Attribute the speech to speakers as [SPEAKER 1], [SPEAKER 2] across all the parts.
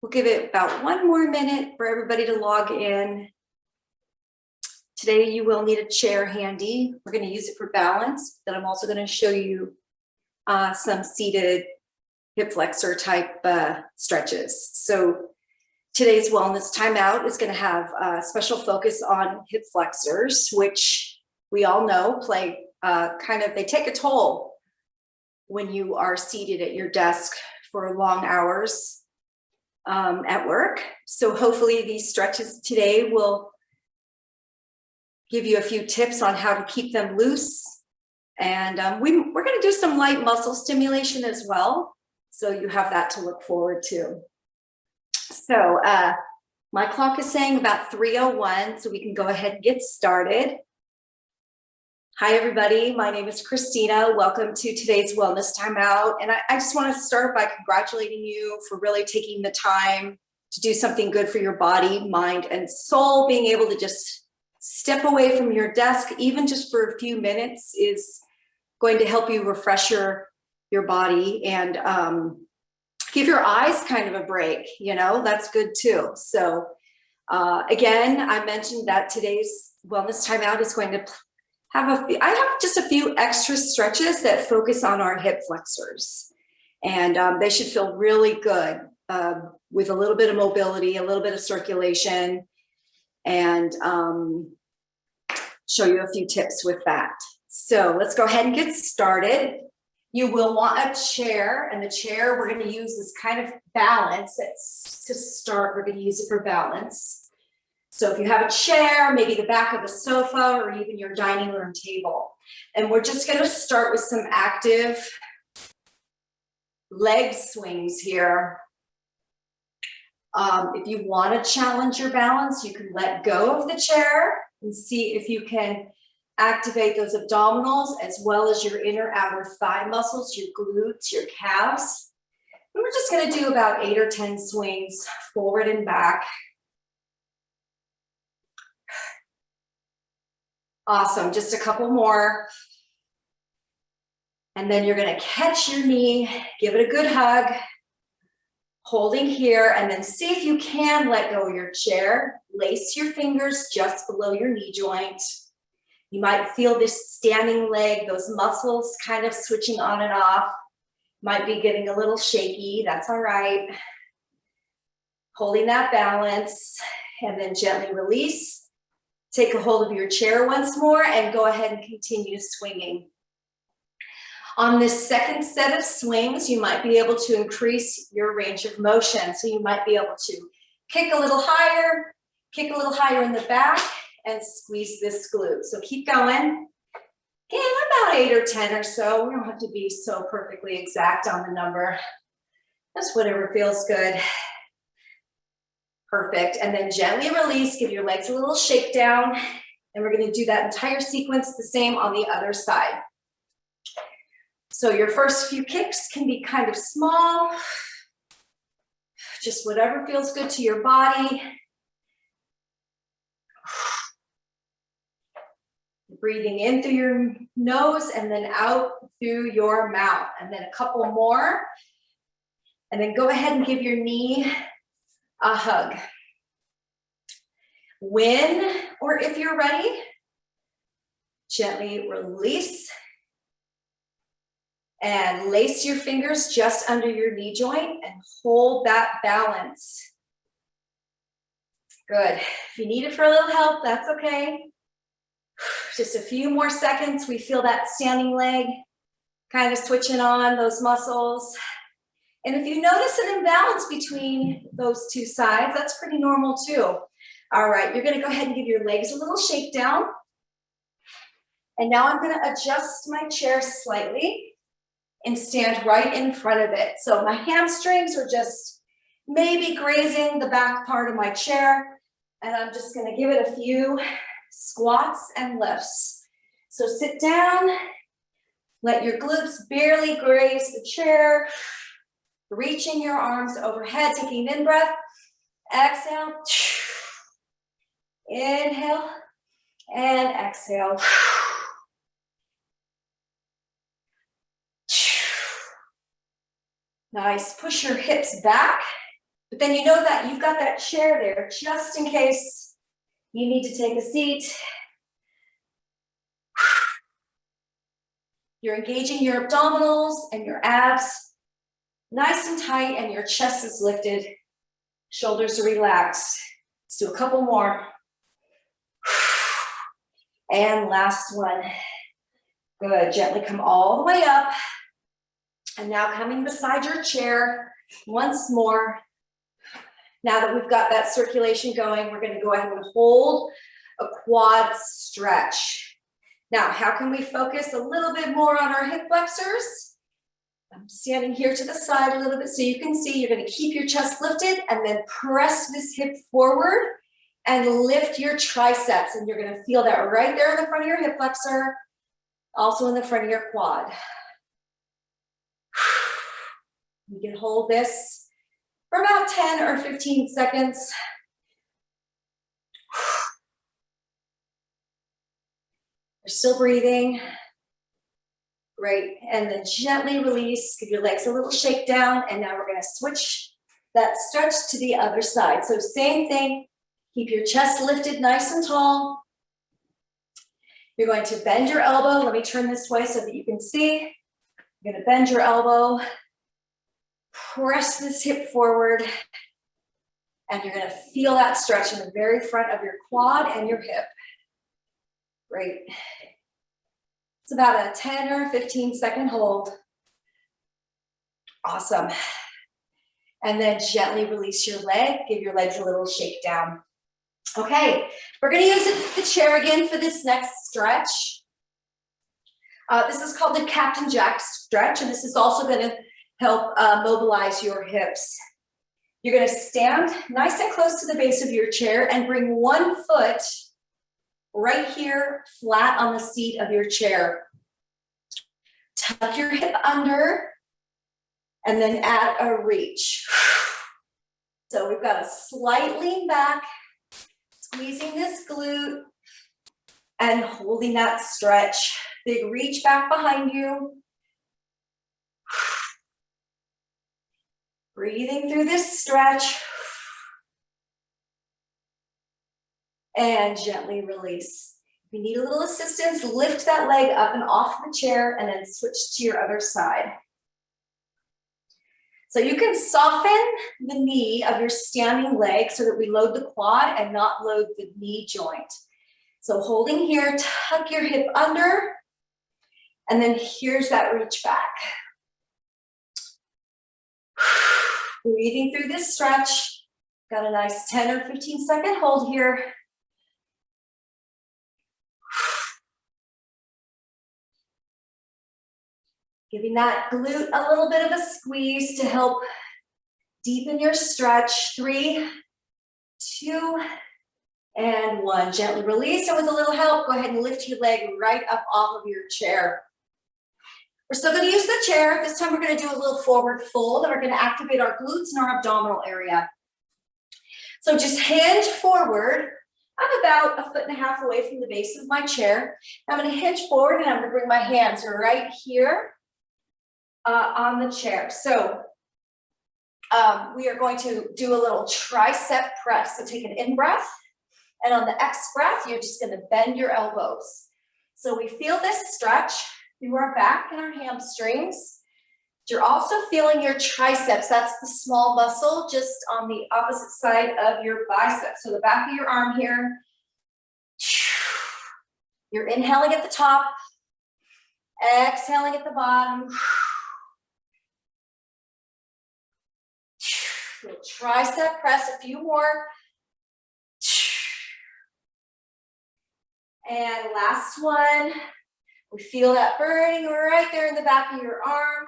[SPEAKER 1] We'll give it about 1 more minute for everybody to log in. Today you will need a chair handy. We're going to use it for balance, but I'm also going to show you some seated hip flexor type stretches. So today's wellness timeout is going to have a special focus on hip flexors, which we all know play they take a toll when you are seated at your desk for long hours at work. So hopefully these stretches today will give you a few tips on how to keep them loose. And we're going to do some light muscle stimulation as well. So you have that to look forward to. So my clock is saying about 3:01, so we can go ahead and get started. Hi, everybody. My name is Christina. Welcome to today's Wellness Timeout. And I just want to start by congratulating you for really taking the time to do something good for your body, mind, and soul. Being able to just step away from your desk, even just for a few minutes, is going to help you refresh your body and give your eyes kind of a break. You know, that's good too. So again, I mentioned that today's Wellness Timeout is going to I have just a few extra stretches that focus on our hip flexors, and they should feel really good with a little bit of mobility, a little bit of circulation, and show you a few tips with that. So let's go ahead and get started. You will want a chair, and the chair we're going to use is kind of balance. To start, we're going to use it for balance. So if you have a chair, maybe the back of a sofa, or even your dining room table. And we're just going to start with some active leg swings here. If you want to challenge your balance, you can let go of the chair and see if you can activate those abdominals as well as your inner outer thigh muscles, your glutes, your calves. And we're just going to do about 8 or 10 swings forward and back. Awesome, just a couple more. And then you're gonna catch your knee, give it a good hug, holding here, and then see if you can let go of your chair. Lace your fingers just below your knee joint. You might feel this standing leg, those muscles kind of switching on and off. Might be getting a little shaky, that's all right. Holding that balance, and then gently release. Take a hold of your chair once more and go ahead and continue swinging. On this second set of swings, you might be able to increase your range of motion. So you might be able to kick a little higher in the back, and squeeze this glute. So keep going. Again, about 8 or 10 or so. We don't have to be so perfectly exact on the number. Just whatever feels good. Perfect, and then gently release, give your legs a little shake down, and we're gonna do that entire sequence the same on the other side. So your first few kicks can be kind of small, just whatever feels good to your body. Breathing in through your nose and then out through your mouth, and then a couple more, and then go ahead and give your knee a hug. When or if you're ready, gently release and lace your fingers just under your knee joint and hold that balance. Good. If you need it for a little help, that's okay. Just a few more seconds. We feel that standing leg kind of switching on those muscles. And if you notice an imbalance between those two sides, that's pretty normal too. All right, you're gonna go ahead and give your legs a little shake down. And now I'm gonna adjust my chair slightly and stand right in front of it. So my hamstrings are just maybe grazing the back part of my chair, and I'm just gonna give it a few squats and lifts. So sit down, let your glutes barely graze the chair. Reaching your arms overhead, taking an in-breath, exhale, inhale, and exhale. Nice, push your hips back But then you know that you've got that chair there just in case you need to take a seat. You're engaging your abdominals and your abs nice and tight, and your chest is lifted. Shoulders are relaxed. Let's do a couple more. And last one. Good. Gently come all the way up. And now coming beside your chair once more. Now that we've got that circulation going, we're going to go ahead and hold a quad stretch. Now, how can we focus a little bit more on our hip flexors? I'm standing here to the side a little bit so you can see. You're going to keep your chest lifted and then press this hip forward and lift your triceps. And you're going to feel that right there in the front of your hip flexor, also in the front of your quad. You can hold this for about 10 or 15 seconds. You're still breathing. Great. And then gently release. Give your legs a little shake down. And now we're going to switch that stretch to the other side. So same thing. Keep your chest lifted nice and tall. You're going to bend your elbow. Let me turn this way so that you can see. You're going to bend your elbow. Press this hip forward. And you're going to feel that stretch in the very front of your quad and your hip. Great. It's about a 10 or 15 second hold. Awesome. And then gently release your leg. Give your legs a little shake down. Okay, we're going to use the chair again for this next stretch. This is called the Captain Jack stretch, and this is also going to help mobilize your hips. You're going to stand nice and close to the base of your chair and bring one foot right here flat on the seat of your chair. Tuck your hip under and then add a reach. So we've got a slight lean back, squeezing this glute and holding that stretch. Big reach back behind you. Breathing through this stretch. And gently release. If you need a little assistance, lift that leg up and off the chair and then switch to your other side. So you can soften the knee of your standing leg so that we load the quad and not load the knee joint. So holding here, tuck your hip under, and then here's that reach back. Breathing through this stretch. Got a nice 10 or 15 second hold here. Giving that glute a little bit of a squeeze to help deepen your stretch. 3, 2, and 1. Gently release, and with a little help, go ahead and lift your leg right up off of your chair. We're still going to use the chair. This time we're going to do a little forward fold, and we're going to activate our glutes and our abdominal area. So just hinge forward. I'm about 1.5 feet away from the base of my chair. I'm going to hinge forward, and I'm going to bring my hands right here on the chair. So we are going to do a little tricep press. So take an in breath, and on the X breath, you're just going to bend your elbows. So we feel this stretch through our back and our hamstrings. You're also feeling your triceps. That's the small muscle just on the opposite side of your biceps. So the back of your arm here. You're inhaling at the top, exhaling at the bottom. Tricep press, a few more. And last one. We feel that burning right there in the back of your arm.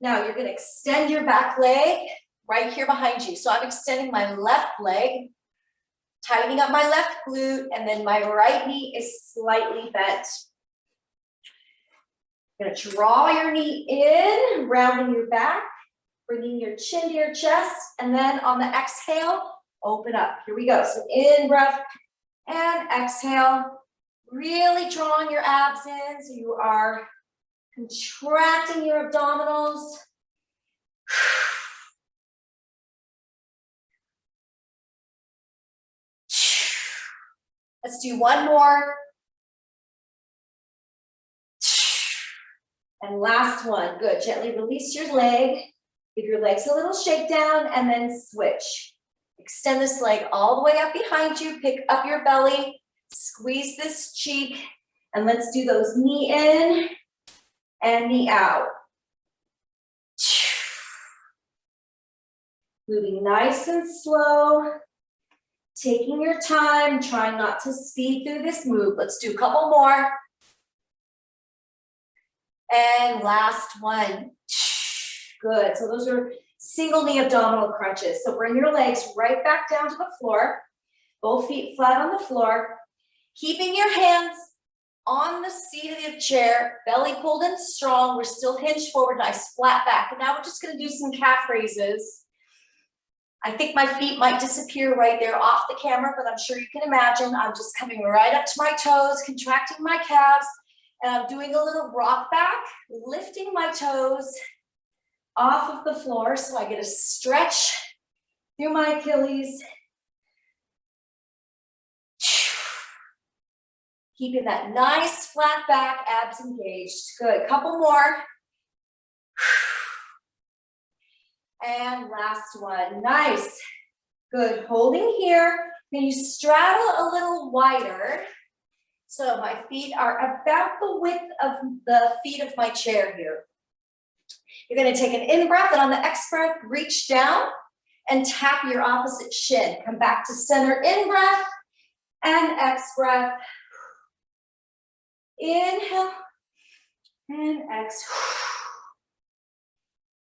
[SPEAKER 1] Now you're going to extend your back leg right here behind you. So I'm extending my left leg, tightening up my left glute, and then my right knee is slightly bent. You're going to draw your knee in, rounding your back, bringing your chin to your chest, and then on the exhale, open up. Here we go. So in breath and exhale. Really drawing your abs in, so you are contracting your abdominals. Let's do one more. And last one. Good. Gently release your leg. Give your legs a little shakedown and then switch. Extend this leg all the way up behind you. Pick up your belly. Squeeze this cheek. And let's do those knee in and knee out. Moving nice and slow. Taking your time. Trying not to speed through this move. Let's do a couple more. And last one. Good. So those are single knee abdominal crunches. So bring your legs right back down to the floor. Both feet flat on the floor. Keeping your hands on the seat of the chair. Belly pulled in strong. We're still hinged forward. Nice flat back. And now we're just going to do some calf raises. I think my feet might disappear right there off the camera, but I'm sure you can imagine. I'm just coming right up to my toes, contracting my calves. And I'm doing a little rock back, lifting my toes off of the floor so I get a stretch through my Achilles. Keeping that nice flat back, abs engaged. Good, couple more. And last one, nice. Good, holding here. Then you straddle a little wider. So my feet are about the width of the feet of my chair here. You're going to take an in-breath, and on the exhale, reach down and tap your opposite shin. Come back to center, in-breath and exhale. Inhale and exhale.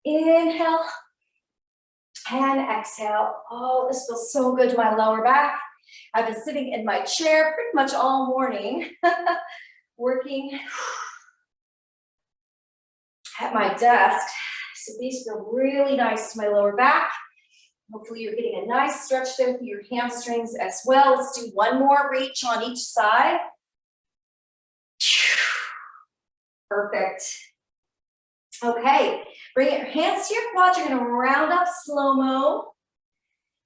[SPEAKER 1] Inhale and exhale. Oh, this feels so good to my lower back. I've been sitting in my chair pretty much all morning, working at my desk. So these feel really nice to my lower back. Hopefully you're getting a nice stretch there through your hamstrings as well. Let's do one more reach on each side. Perfect. Okay, bring your hands to your quads. You're going to round up slow-mo.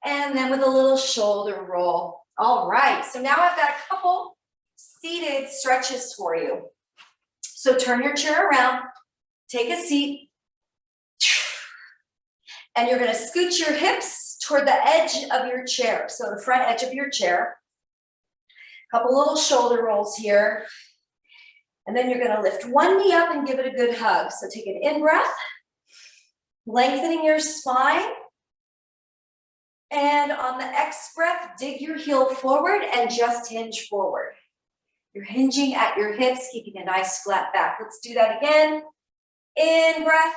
[SPEAKER 1] And then with a little shoulder roll. All right, so now I've got a couple seated stretches for you. So turn your chair around, take a seat, and you're going to scoot your hips toward the edge of your chair. So the front edge of your chair. A couple little shoulder rolls here. And then you're going to lift one knee up and give it a good hug. So take an in-breath, lengthening your spine. And on the exhale, dig your heel forward and just hinge forward. You're hinging at your hips, keeping a nice flat back. Let's do that again. In breath,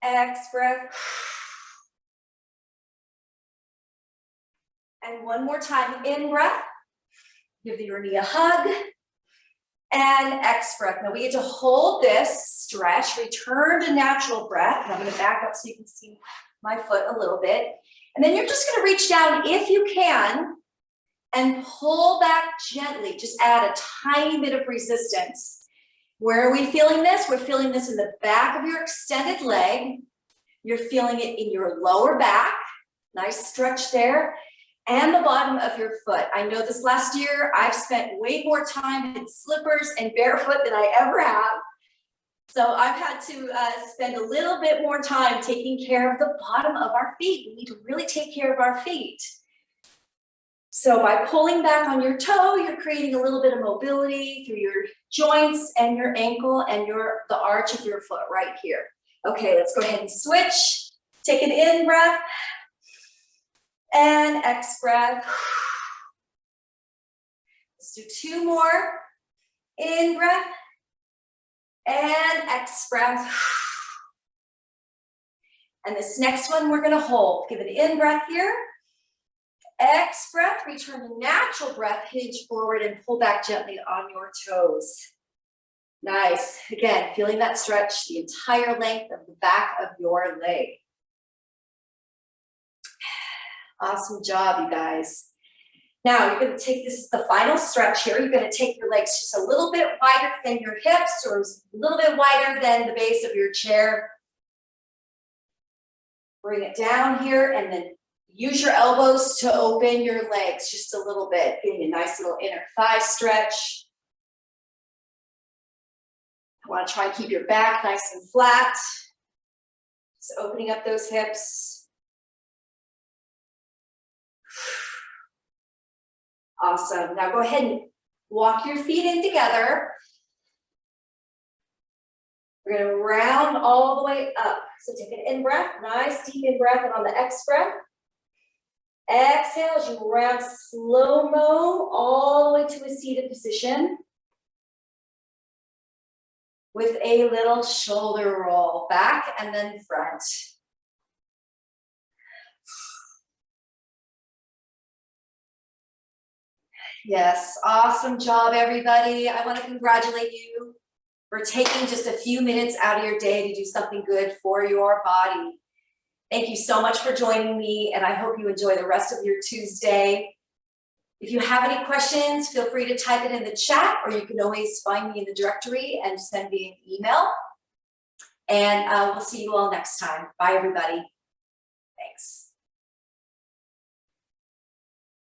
[SPEAKER 1] exhale. And one more time, in breath. Give your knee a hug. And exhale. Now we get to hold this stretch, return to natural breath. And I'm going to back up so you can see my foot a little bit. And then you're just going to reach down if you can and pull back gently. Just add a tiny bit of resistance. Where are we feeling this? We're feeling this in the back of your extended leg. You're feeling it in your lower back. Nice stretch there. And the bottom of your foot. I know this last year, I've spent way more time in slippers and barefoot than I ever have. So I've had to spend a little bit more time taking care of the bottom of our feet. We need to really take care of our feet. So by pulling back on your toe, you're creating a little bit of mobility through your joints and your ankle and the arch of your foot right here. Okay, let's go ahead and switch. Take an in breath and exhale. Let's do two more. In breath and exhale. And this next one we're going to hold. Give it an in breath here. Exhale, return to natural breath, hinge forward and pull back gently on your toes. Nice. Again, feeling that stretch the entire length of the back of your leg. Awesome job, you guys. Now you're going to take this, the final stretch here. You're going to take your legs just a little bit wider than your hips or a little bit wider than the base of your chair. Bring it down here and then Use your elbows to open your legs just a little bit, getting a nice little inner thigh stretch. I want to try and keep your back nice and flat. Just opening up those hips. Awesome. Now go ahead and walk your feet in together. We're going to round all the way up. So take an in-breath, nice deep in-breath, and on the X-breath, exhale as you round slow-mo all the way to a seated position with a little shoulder roll back and then front. Yes, awesome job, everybody. I want to congratulate you for taking just a few minutes out of your day to do something good for your body. Thank you so much for joining me, and I hope you enjoy the rest of your Tuesday. If you have any questions, feel free to type it in the chat, or you can always find me in the directory and send me an email. And we'll see you all next time. Bye, everybody. Thanks.